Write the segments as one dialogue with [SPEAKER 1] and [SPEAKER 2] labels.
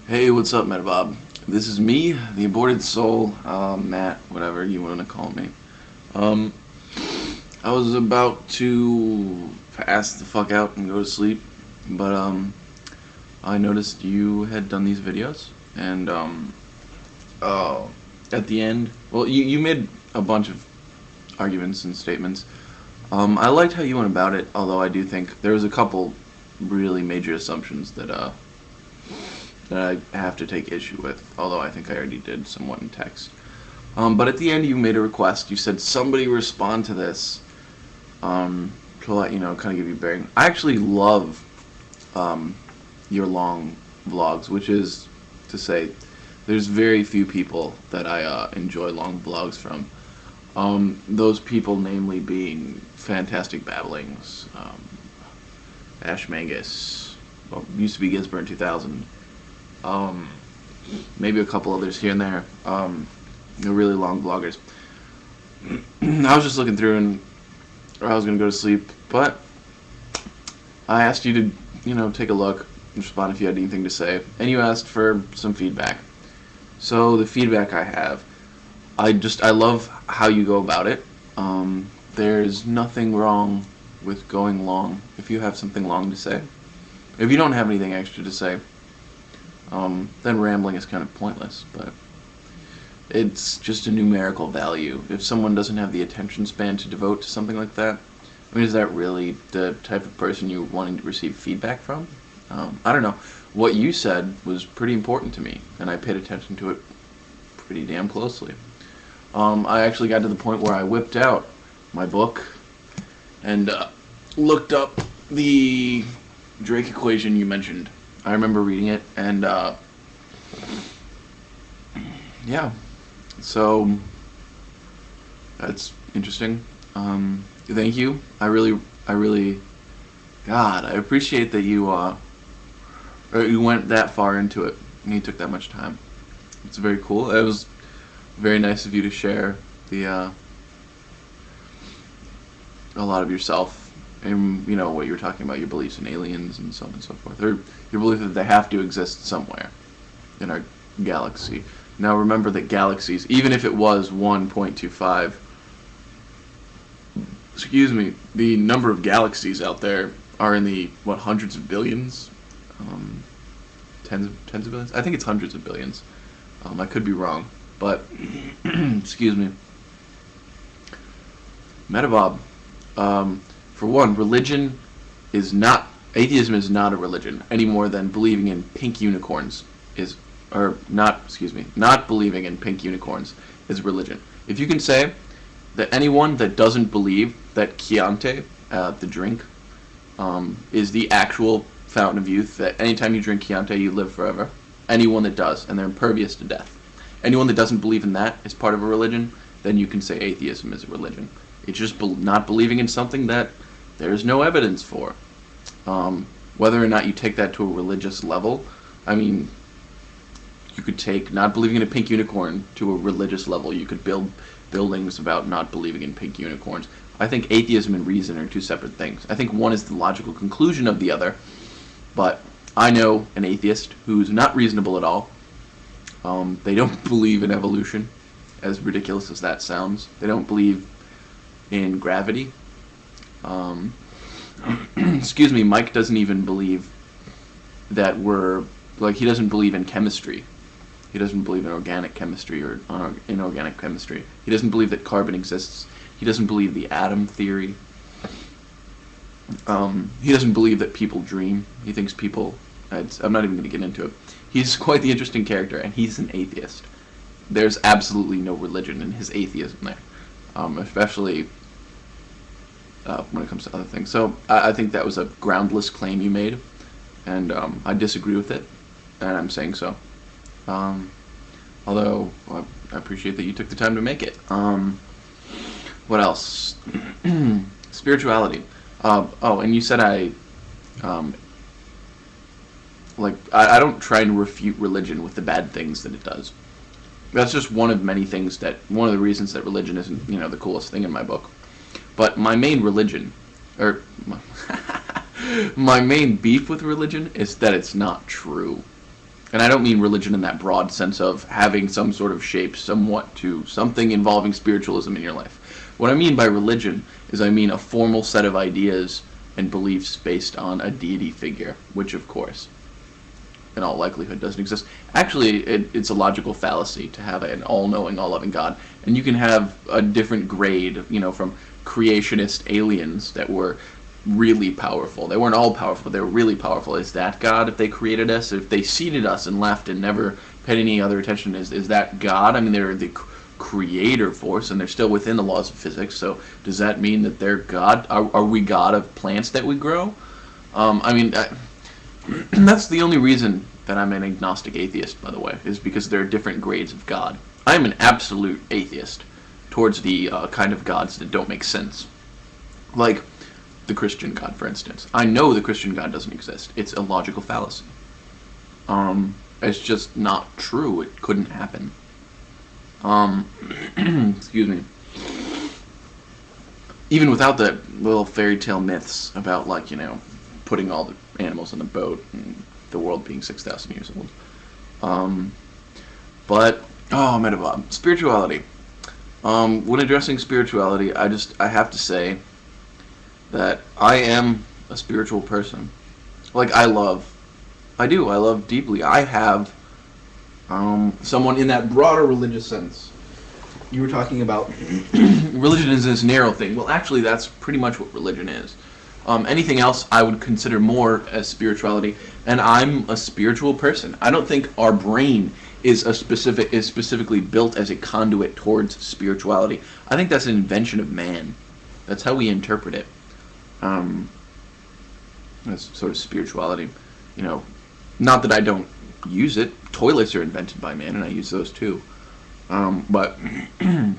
[SPEAKER 1] Hey, what's up, Metabob? This is me, the aborted soul, Matt, whatever you want to call me. Um, I was about to pass the fuck out and go to sleep, but I noticed you had done these videos, and uh, at the end, well, you made a bunch of arguments and statements. I liked how you went about it, although I do think there was a couple really major assumptions that I have to take issue with, although I think I already did somewhat in text. But at the end, you made a request. You said somebody respond to this to let you know, kind of give you a bearing. I actually love your long vlogs, which is to say, there's very few people that I enjoy long vlogs from. Those people, namely, being Fantastic Babblings, Ash Mangus, well, used to be Gisburn 2000. Um, Maybe a couple others here and there. They're really long vloggers. I was just looking through and I was gonna go to sleep, but I asked you to, take a look, respond if you had anything to say, and you asked for some feedback. So the feedback I have, I love how you go about it. There's nothing wrong with going long if you have something long to say. If you don't have anything extra to say, then rambling is kind of pointless, but it's just a numerical value. If someone doesn't have the attention span to devote to something like that, I mean, is that really the type of person you're wanting to receive feedback from? I don't know. What you said was pretty important to me, and I paid attention to it pretty damn closely. I actually got to the point where I whipped out my book and looked up the Drake equation you mentioned. I remember reading it, and yeah, so that's interesting. Thank you. God, I appreciate that you went that far into it and you took that much time. It's very cool. It was very nice of you to share the a lot of yourself and what you were talking about, your beliefs in aliens and so on and so forth, or your belief that they have to exist somewhere in our galaxy. Now remember that galaxies, even if it was 1.25, excuse me, the number of galaxies out there are in the hundreds of billions, tens of billions. I think it's hundreds of billions. I could be wrong, but excuse me. Metabob. For one, atheism is not a religion any more than believing in pink unicorns is, or not, excuse me, not believing in pink unicorns is religion. If you can say that anyone that doesn't believe that Chianti, the drink, is the actual fountain of youth, that anytime you drink Chianti you live forever, anyone that does, and they're impervious to death, anyone that doesn't believe in that is part of a religion, then you can say atheism is a religion. It's just not believing in something that there's no evidence for. Whether or not you take that to a religious level, I mean, you could take not believing in a pink unicorn to a religious level. You could build buildings about not believing in pink unicorns. I think atheism and reason are two separate things. I think one is the logical conclusion of the other, but I know an atheist who's not reasonable at all. They don't believe in evolution, as ridiculous as that sounds. They don't believe in gravity. Excuse me, Mike doesn't even believe that he doesn't believe in chemistry. He doesn't believe in organic chemistry or inorganic chemistry. He doesn't believe that carbon exists. He doesn't believe the atom theory. He doesn't believe that people dream. He thinks I'm not even going to get into it. He's quite the interesting character, and he's an atheist. There's absolutely no religion in his atheism there, especially when it comes to other things. So I think that was a groundless claim you made, and I disagree with it, and I'm saying so. Although I appreciate that you took the time to make it. What else? Spirituality. And you said I don't try and refute religion with the bad things that it does. That's just one of many things one of the reasons that religion isn't, the coolest thing in my book. But my main religion, or my main beef with religion is that it's not true. And I don't mean religion in that broad sense of having some sort of shape somewhat to something involving spiritualism in your life. What I mean by religion is I mean a formal set of ideas and beliefs based on a deity figure, which of course, in all likelihood, doesn't exist. Actually, it's a logical fallacy to have an all-knowing, all-loving God. And you can have a different grade, from creationist aliens that were really powerful. They weren't all powerful, they were really powerful. Is that God if they created us? If they seeded us and left and never paid any other attention, is that God? I mean, they're the creator force and they're still within the laws of physics, so does that mean that they're God? Are we God of plants that we grow? That's the only reason that I'm an agnostic atheist, by the way, is because there are different grades of God. I'm an absolute atheist towards the kind of gods that don't make sense. Like the Christian God, for instance. I know the Christian God doesn't exist. It's a logical fallacy. It's just not true. It couldn't happen. Excuse me. Even without the little fairy tale myths about, putting all the animals on the boat and the world being 6,000 years old. Spirituality. When addressing spirituality, I have to say that I am a spiritual person. I love deeply. I have someone in that broader religious sense. You were talking about religion is this narrow thing. Well, actually, that's pretty much what religion is. Anything else I would consider more as spirituality, and I'm a spiritual person. I don't think our brain is specifically built as a conduit towards spirituality. I think that's an invention of man. That's how we interpret it. As sort of spirituality. Not that I don't use it. Toilets are invented by man, and I use those too. But it's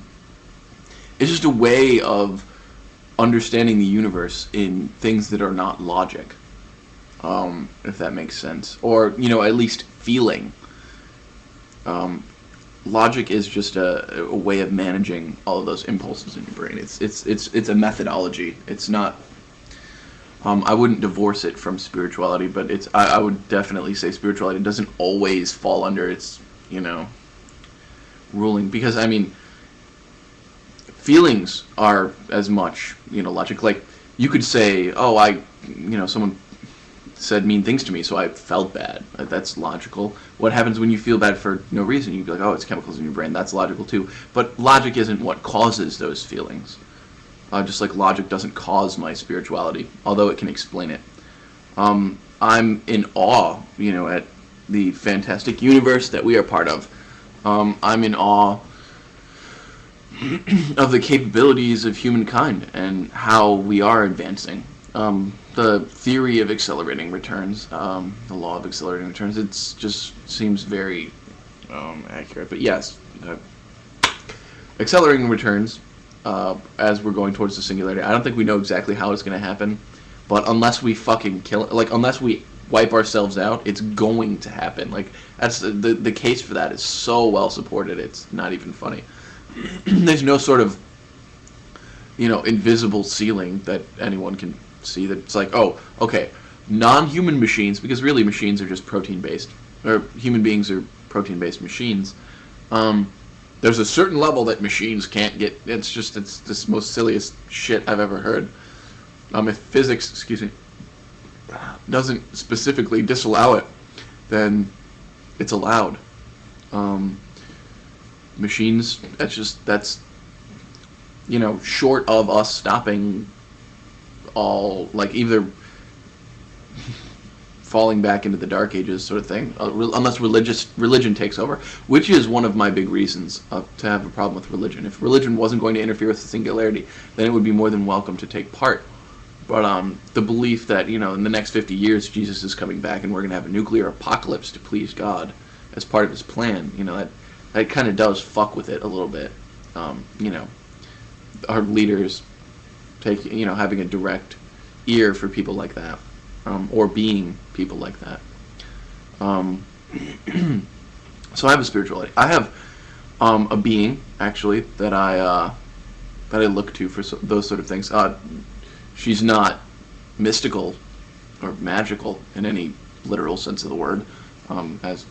[SPEAKER 1] just a way of understanding the universe in things that are not logic, if that makes sense, or at least feeling. Logic is just a way of managing all of those impulses in your brain. It's a methodology. It's not. I wouldn't divorce it from spirituality, but I would definitely say spirituality doesn't always fall under its ruling, because feelings are as much logic. Like you could say, someone said mean things to me, so I felt bad. That's logical. What happens when you feel bad for no reason? You'd be like, it's chemicals in your brain. That's logical too. But logic isn't what causes those feelings. Just like logic doesn't cause my spirituality, although it can explain it. I'm in awe, at the fantastic universe that we are part of. I'm in awe of the capabilities of humankind and how we are advancing. The theory of accelerating returns, the law of accelerating returns, it just seems very accurate. But yes, accelerating returns, as we're going towards the singularity. I don't think we know exactly how it's going to happen, but unless we fucking kill it, unless we wipe ourselves out, it's going to happen. That's the case for that is so well supported, it's not even funny. There's no sort of invisible ceiling that anyone can see that's non-human machines, because really machines are just protein based, or human beings are protein based machines. There's a certain level that machines can't get. It's this most silliest shit I've ever heard. If physics, doesn't specifically disallow it, then it's allowed. Machines, that's short of us stopping all, either falling back into the Dark Ages sort of thing, unless religion takes over, which is one of my big reasons to have a problem with religion. If religion wasn't going to interfere with the singularity, then it would be more than welcome to take part. But the belief that, in the next 50 years, Jesus is coming back and we're going to have a nuclear apocalypse to please God as part of his plan, that kind of does fuck with it a little bit. Our leaders having a direct ear for people like that, or being people like that. So I have a spirituality. I have a being, actually, that I look to for those sort of things. She's not mystical or magical in any literal sense of the word, as